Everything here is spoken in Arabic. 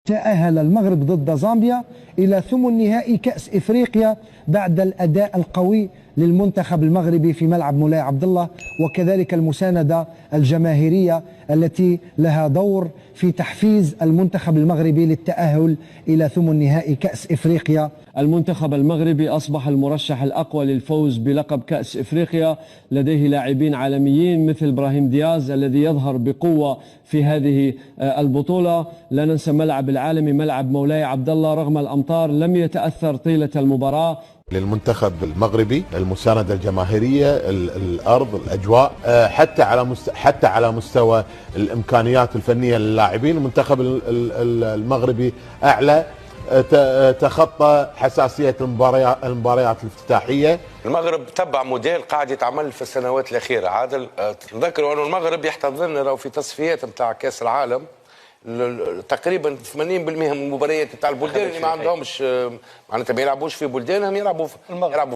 تأهل المغرب ضد زامبيا إلى ثمن نهائي كأس إفريقيا بعد الأداء القوي للمنتخب المغربي في ملعب مولاي عبد الله، وكذلك المساندة الجماهيرية التي لها دور في تحفيز المنتخب المغربي للتأهل إلى ثمن نهائي كأس إفريقيا. المنتخب المغربي أصبح المرشح الأقوى للفوز بلقب كأس إفريقيا، لديه لاعبين عالميين مثل إبراهيم دياز الذي يظهر بقوة في هذه البطولة. لا ننسى ملعب العالمي ملعب مولاي عبد الله رغم الأمطار لم يتأثر طيلة المباراة. للمنتخب المغربي المساندة الجماهيرية، الأرض، الأجواء، حتى على مستوى الإمكانيات الفنية للاعبين، المنتخب المغربي أعلى، تخطى حساسية المباريات الافتتاحية. المغرب تبع موديل قاعد يتعمل في السنوات الأخيرة. عادل تذكروا أنه المغرب يحتضن في تصفيات نتاع كأس العالم تقريبا 80% من المباريات نتاع البلدان اللي ما عندهمش معناتها ما يلعبوش في بلدانهم يلعبوا